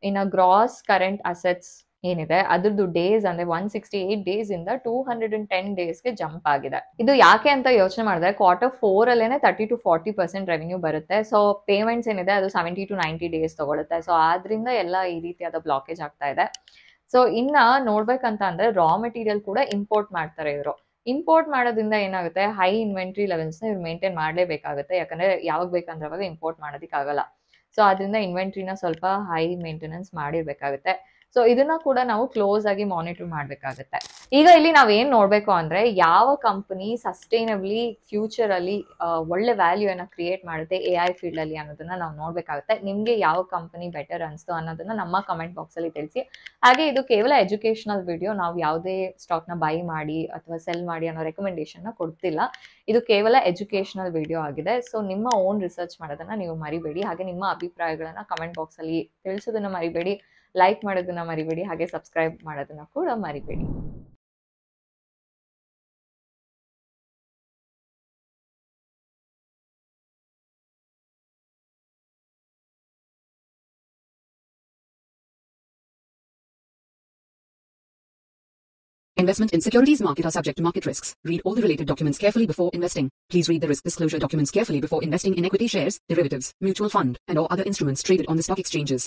ಇನ್ನು ಗ್ರಾಸ್ ಕರೆಂಟ್ ಅಸೆಟ್ಸ್ ಏನಿದೆ ಅದ್ರದ್ದು ಡೇಸ್ ಅಂದ್ರೆ 168 ಡೇಸ್ ಇಂದ 210 ಡೇಸ್ಗೆ ಜಂಪ್ ಆಗಿದೆ. ಇದು ಯಾಕೆ ಅಂತ ಯೋಚನೆ ಮಾಡಿದ್ರೆ Q4 ಅಲ್ಲೇನೆ 30-40% ರೆವಿನ್ಯೂ ಬರುತ್ತೆ. ಸೊ ಪೇಮೆಂಟ್ಸ್ ಏನಿದೆ ಅದು 70 to 90 ಡೇಸ್ ತಗೊಳುತ್ತೆ. ಸೊ ಆದ್ರಿಂದ ಎಲ್ಲ ಈ ರೀತಿಯಾದ ಬ್ಲಾಕೇಜ್ ಆಗ್ತಾ ಇದೆ. ಸೊ ಇನ್ನ ನೋಡ್ಬೇಕಂತ ಅಂದ್ರೆ ರಾ ಮೆಟೀರಿಯಲ್ ಕೂಡ ಇಂಪೋರ್ಟ್ ಮಾಡ್ತಾರೆ ಇವರು. ಇಂಪೋರ್ಟ್ ಮಾಡೋದ್ರಿಂದ ಏನಾಗುತ್ತೆ, ಹೈ ಇನ್ವೆಂಟ್ರಿ ಲೆವೆಲ್ಸ್ ನ ಇವ್ರು ಮೇಂಟೈನ್ ಮಾಡಲೇಬೇಕಾಗುತ್ತೆ. ಯಾಕಂದ್ರೆ ಯಾವಾಗ ಬೇಕಂದ್ರೆ ಅವಾಗ ಇಂಪೋರ್ಟ್ ಮಾಡೋದಕ್ಕಾಗಲ್ಲ. ಸೊ ಅದರಿಂದ ಇನ್ವೆಂಟ್ರಿನ ಸ್ವಲ್ಪ ಹೈ ಮೇಂಟೆನೆನ್ಸ್ ಮಾಡಿರ್ಬೇಕಾಗುತ್ತೆ. ಸೊ ಇದನ್ನ ಕೂಡ ನಾವು ಕ್ಲೋಸ್ ಆಗಿ ಮಾನಿಟರ್ ಮಾಡ್ಬೇಕಾಗುತ್ತೆ. ಈಗ ಇಲ್ಲಿ ನಾವ್ ಏನ್ ನೋಡ್ಬೇಕು ಅಂದ್ರೆ ಯಾವ ಕಂಪನಿ ಸಸ್ಟೈನಬ್ಲಿ ಫ್ಯೂಚರ್ ಅಲ್ಲಿ ಒಳ್ಳೆ ವ್ಯಾಲ್ಯೂ ಅನ್ನ ಕ್ರಿಯೇಟ್ ಮಾಡುತ್ತೆ AI ಫೀಲ್ಡ್ ಅಲ್ಲಿ ಅನ್ನೋದನ್ನ ನಾವು ನೋಡ್ಬೇಕಾಗುತ್ತೆ. ನಿಮ್ಗೆ ಯಾವ ಕಂಪನಿ ಬೆಟರ್ ಅನ್ಸ್ತು ಅನ್ನೋದನ್ನ ನಮ್ಮ ಕಮೆಂಟ್ ಬಾಕ್ಸ್ ಅಲ್ಲಿ ತಿಳಿಸಿ. ಹಾಗೆ ಇದು ಕೇವಲ ಎಜುಕೇಶನಲ್ ವಿಡಿಯೋ. ನಾವು ಯಾವುದೇ ಸ್ಟಾಕ್ ನ ಬೈ ಮಾಡಿ ಅಥವಾ ಸೆಲ್ ಮಾಡಿ ಅನ್ನೋ ರೆಕಮೆಂಡೇಶನ್ ನ ಕೊಡ್ತಿಲ್ಲ. ಇದು ಕೇವಲ ಎಜುಕೇಶನಲ್ ವಿಡಿಯೋ ಆಗಿದೆ. ಸೊ ನಿಮ್ಮ ಓನ್ ರಿಸರ್ಚ್ ಮಾಡೋದನ್ನ ನೀವು ಮರಿಬೇಡಿ. ಹಾಗೆ ನಿಮ್ಮ ಅಭಿಪ್ರಾಯಗಳನ್ನ ಕಮೆಂಟ್ ಬಾಕ್ಸ್ ಅಲ್ಲಿ ತಿಳಿಸೋದನ್ನ ಮರಿಬೇಡಿ. ಲೈಕ್ ಮಾಡೋದನ್ನ ಮರಿಬೇಡಿ. ಹಾಗೆ ಸಬ್ಸ್ಕ್ರೈಬ್ ಮಾಡೋದನ್ನ ಕೂಡ ಮರಿಬೇಡಿ. Investment in securities market are subject to market risks. Read all the related documents carefully before investing. Please read the risk disclosure documents carefully before investing in equity shares, derivatives, mutual fund, and or other instruments traded on the stock exchanges.